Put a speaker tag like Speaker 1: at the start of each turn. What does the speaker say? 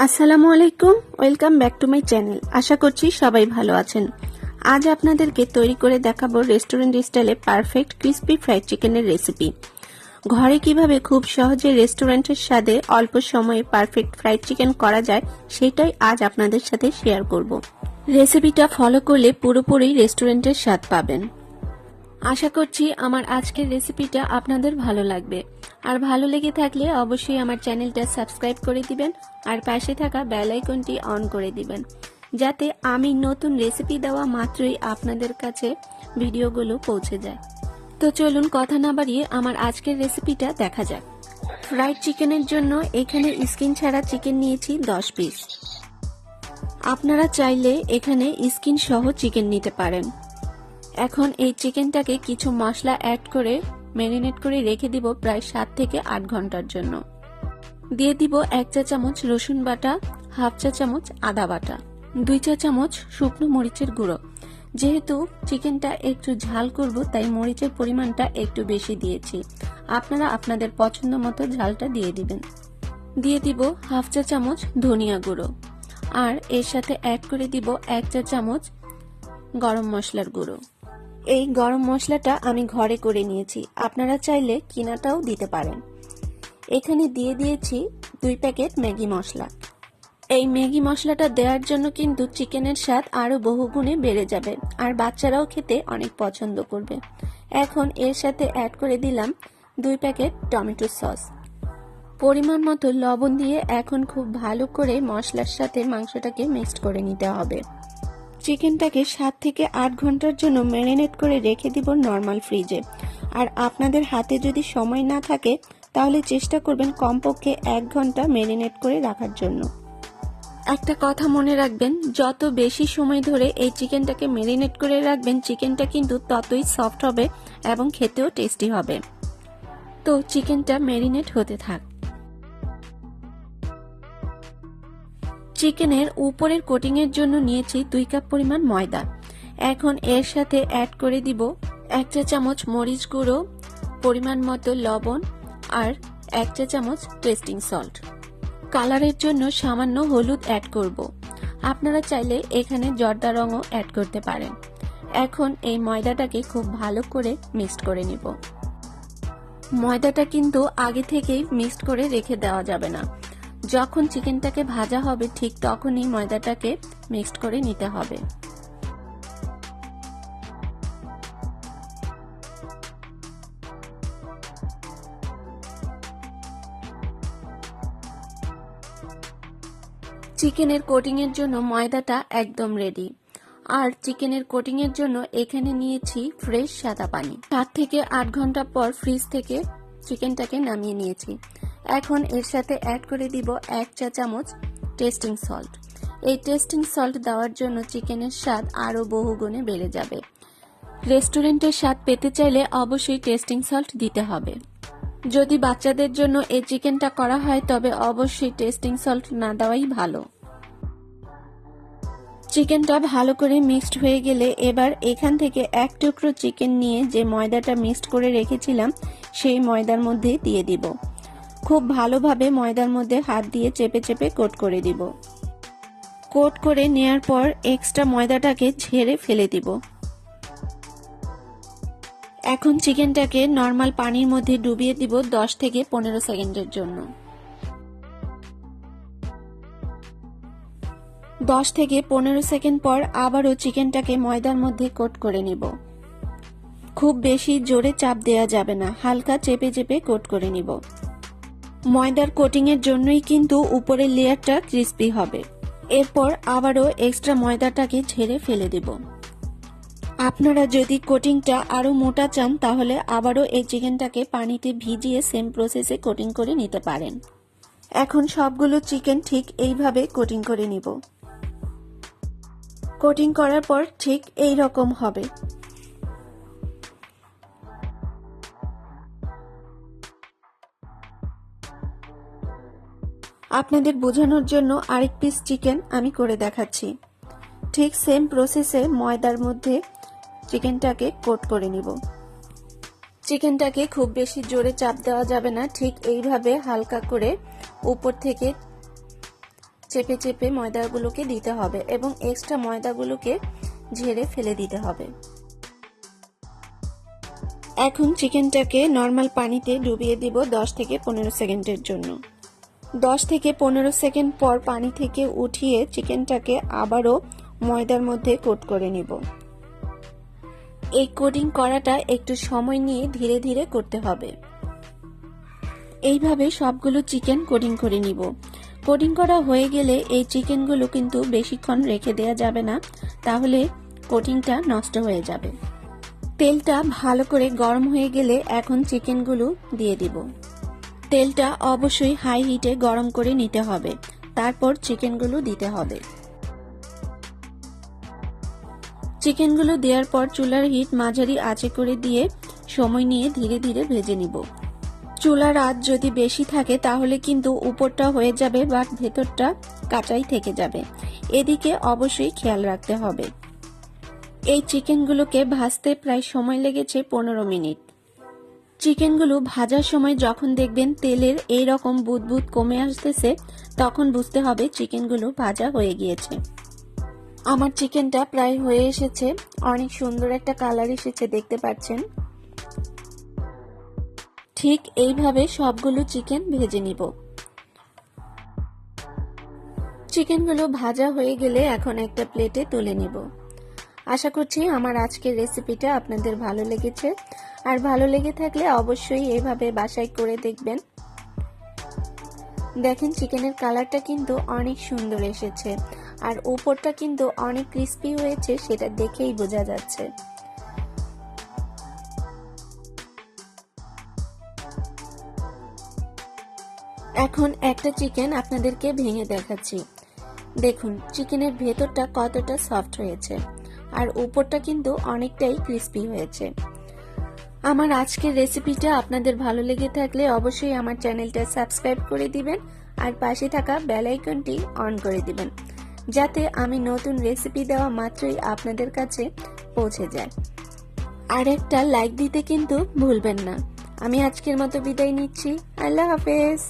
Speaker 1: আসসালামু আলাইকুম, welcome back to my channel. আশা করছি সবাই ভালো আছেন। আজ আপনাদেরকে তৈরি করে দেখাবো রেস্টুরেন্ট স্টাইলে পারফেক্ট ক্রিস্পি ফ্রাইড চিকেনের রেসিপি। ঘরে কিভাবে খুব সহজে রেস্টুরেন্টের স্বাদে অল্প সময়ে পারফেক্ট ফ্রাইড চিকেন করা যায় সেটাই আজ আপনাদের সাথে শেয়ার করব। রেসিপিটা ফলো করলে পুরোপুরি রেস্টুরেন্টের স্বাদ পাবেন। আশা করছি আমার আজকের রেসিপিটা আপনাদের ভালো লাগবে। আর ভালো লেগে থাকলে অবশ্যই আমার চ্যানেলটা সাবস্ক্রাইব করে দিবেন আর পাশে থাকা বেল আইকনটি অন করে দিবেন, যাতে আমি নতুন রেসিপি দেওয়া মাত্রই আপনাদের কাছে ভিডিওগুলো পৌঁছে যায়। তো চলুন কথা না বাড়িয়ে আমার আজকের রেসিপিটা দেখা যাক। ফ্রাইড চিকেনের জন্য এখানে স্কিন ছাড়া চিকেন নিয়েছি 10 পিস। আপনারা চাইলে এখানে স্কিন সহ চিকেন নিতে পারেন। এখন এই চিকেনটাকে কিছু মশলা অ্যাড করে ম্যারিনেট করে রেখে দিব প্রায় 7 থেকে 8 ঘন্টার জন্য। দিয়ে দিব 1 চা চামচ রসুন বাটা, হাফ চা চামচ আদা বাটা, 2 চা চামচ শুকনো মরিচের গুঁড়ো। যেহেতু চিকেনটা একটু ঝাল করব তাই মরিচের পরিমাণটা একটু বেশি দিয়েছি, আপনারা আপনাদের পছন্দ মতো ঝালটা দিয়ে দিবেন। দিয়ে দিব হাফ চা চামচ ধনিয়া গুঁড়ো, আর এর সাথে অ্যাড করে দিব 1 চা চামচ গরম মশলার গুঁড়ো। এই গরম মশলাটা আমি ঘরে করে নিয়েছি, আপনারা চাইলে কিনাটাও দিতে পারেন। এখানে দিয়ে দিয়েছি 2 প্যাকেট ম্যাগি মশলা। এই ম্যাগি মশলাটা দেওয়ার জন্য কিন্তু চিকেনের স্বাদ আরো বহুগুণে বেড়ে যাবে, আর বাচ্চারাও খেতে অনেক পছন্দ করবে। এখন এর সাথে অ্যাড করে দিলাম 2 প্যাকেট টমেটো সস। পরিমাণ মতো লবণ দিয়ে এখন খুব ভালো করে মশলার সাথে মাংসটাকে মিক্সড করে নিতে হবে। চিকেনটাকে 7 থেকে 8 ঘন্টার জন্য ম্যারিনেট করে রেখে দিব নরমাল ফ্রিজে। আর আপনাদের হাতে যদি সময় না থাকে তাহলে চেষ্টা করবেন কমপক্ষে 1 ঘন্টা ম্যারিনেট করে রাখার জন্য। একটা কথা মনে রাখবেন, যত বেশি সময় ধরে এই চিকেনটাকে ম্যারিনেট করে রাখবেন চিকেনটা কিন্তু ততই সফট হবে এবং খেতেও টেস্টি হবে। তো চিকেনটা ম্যারিনেট হতে থাক। চিকেনের উপরের কোটিং এর জন্য নিয়েছি 2 কাপ পরিমাণ ময়দা। এখন এর সাথে অ্যাড করে দিব 1 চা চামচ মরিচ গুঁড়ো, পরিমাণ মতো লবণ আর 1 চা চামচ টেস্টিং সল্ট। কালারের জন্য সামান্য হলুদ অ্যাড করব। আপনারা চাইলে এখানে জর্দা রঙও অ্যাড করতে পারেন। এখন এই ময়দাটাকে খুব ভালো করে মিক্সড করে নিব। ময়দাটা কিন্তু আগে থেকেই মিক্সড করে রেখে দেওয়া যাবে না, যখন চিকেনটাকে ভাজা হবে ঠিক তখনই ময়দাটাকে মিক্সড করে নিতে হবে। চিকেনের কোটিং এর জন্য ময়দাটা একদম রেডি। আর চিকেনের কোটিং এর জন্য এখানে নিয়েছি ফ্রেশ সাদা পানি। 7 থেকে 8 ঘন্টা পর ফ্রিজ থেকে চিকেনটাকে নামিয়ে নিয়েছি। এখন এর সাথে অ্যাড করে দিব 1 চা চামচ টেস্টিং সল্ট। এই টেস্টিং সল্ট দেওয়ার জন্য চিকেনের স্বাদ আরো বহুগুণে বেড়ে যাবে। রেস্টুরেন্টের স্বাদ পেতে চাইলে অবশ্যই টেস্টিং সল্ট দিতে হবে। যদি বাচ্চাদের জন্য এই চিকেনটা করা হয় তবে অবশ্যই টেস্টিং সল্ট না দেওয়াই ভালো। চিকেনটা ভালো করে মিক্সড হয়ে গেলে এবার এখান থেকে 1 টুকরো চিকেন নিয়ে যে ময়দাটা মিক্সড করে রেখেছিলাম সেই ময়দার মধ্যে দিয়ে দিব। খুব ভালোভাবে ময়দার মধ্যে হাত দিয়ে চেপে চেপে কোট করে দিব। কোট করে নেয়ার পর এক্সট্রা ময়দাটাকে ঝেড়ে ফেলে দিব। এখন চিকেনটাকে নরমাল পানির মধ্যে ডুবিয়ে দিব 10 থেকে 15 সেকেন্ডের জন্য। 10 থেকে 15 সেকেন্ড পর আবারও চিকেনটাকে ময়দার মধ্যে কোট করে নিব। খুব বেশি জোরে চাপ দেওয়া যাবে না, হালকা চেপে চেপে কোট করে নিব। ময়দার কোটিং এর জন্যই কিন্তু উপরের লেয়ারটা ক্রিস্পি হবে। এরপর আবারও এক্সট্রা ময়দাটাকে ঝেড়ে ফেলে দেব। আপনারা যদি কোটিংটা আরো মোটা চান তাহলে আবারও এই চিকেনটাকে পানিতে ভিজিয়ে সেম প্রসেসে কোটিং করে নিতে পারেন। এখন সবগুলো চিকেন ঠিক এইভাবে কোটিং করে নিব। কোটিং করার পর ঠিক এই রকম হবে। আপনাদের বোঝানোর জন্য আরেক পিস চিকেন আমি করে দেখাচ্ছি। ঠিক সেম প্রসেসে ময়দার মধ্যে চিকেনটাকে কোট করে নিব। চিকেনটাকে খুব বেশি জোরে চাপ দেওয়া যাবে না, ঠিক এইভাবে হালকা করে উপর থেকে চেপে চেপে ময়দাগুলোকে দিতে হবে এবং এক্সট্রা ময়দাগুলোকে ঝেড়ে ফেলে দিতে হবে। এখন চিকেনটাকে নর্মাল পানিতে ডুবিয়ে দিব 10 থেকে 15 সেকেন্ডের জন্য। 10 থেকে 15 সেকেন্ড পর পানি থেকে উঠিয়ে চিকেনটাকে আবারও ময়দার মধ্যে কোট করে নিব। এই কোটিং করাটা একটু সময় নিয়ে ধীরে ধীরে করতে হবে। এইভাবে সবগুলো চিকেন কোটিং করে নিব। কোটিং করা হয়ে গেলে এই চিকেনগুলো কিন্তু বেশিক্ষণ রেখে দেওয়া যাবে না, তাহলে কোটিংটা নষ্ট হয়ে যাবে। তেলটা ভালো করে গরম হয়ে গেলে এখন চিকেনগুলো দিয়ে দিব। তেলটা অবশ্যই হাই হিটে গরম করে নিতে হবে, তারপর চিকেনগুলো দিতে হবে। চিকেনগুলো দেওয়ার পর চুলার হিট মাঝারি আঁচে করে দিয়ে সময় নিয়ে ধীরে ধীরে ভেজে নিব। চুলার আঁচ যদি বেশি থাকে তাহলে কিন্তু উপরটা হয়ে যাবে বাট ভেতরটা কাঁচাই থেকে যাবে, এদিকে অবশ্যই খেয়াল রাখতে হবে। এই চিকেনগুলোকে ভাজতে প্রায় সময় লেগেছে 15 মিনিট। চিকেনগুলো ভাজার সময় যখন দেখবেন তেলের এই রকম বুদবুদ কমে আসতেছে, তখন বুঝতে হবে চিকেনগুলো ভাজা হয়ে গিয়েছে। আমার চিকেনটা প্রায় হয়ে এসেছে, অনেক সুন্দর একটা কালার এসেছে, দেখতে পাচ্ছেন। ঠিক এইভাবে সবগুলো চিকেন ভেজে নিব। চিকেনগুলো ভাজা হয়ে গেলে এখন একটা প্লেটে তুলে নিব। আশা করছি আমার আজকের রেসিপিটা আপনাদের ভালো লেগেছে, আর ভালো লেগে থাকলে অবশ্যই এইভাবে বাসায় করে দেখবেন। দেখেন চিকেনের কালারটা কিন্তু অনেক সুন্দর এসেছে, আর উপরটা কিন্তু অনেক ক্রিস্পি হয়েছে, সেটা দেখেই বোঝা যাচ্ছে। এখন একটা চিকেন আপনাদেরকে ভেঙে দেখাচ্ছি। দেখুন চিকেনের ভেতরটা কতটা সফট হয়েছে, আর উপরটা কিন্তু অনেকটাই ক্রিস্পি হয়েছে। আমার আজকের রেসিপিটা আপনাদের ভালো লেগে থাকলে অবশ্যই আমার চ্যানেলটা সাবস্ক্রাইব করে দিবেন, আর পাশে থাকা বেল আইকনটি অন করে দিবেন, যাতে আমি নতুন রেসিপি দেওয়া মাত্রই আপনাদের কাছে পৌঁছে যায়। আর একটা লাইক দিতে কিন্তু ভুলবেন না। আমি আজকের মতো বিদায় নিচ্ছি। আল্লাহ হাফেজ।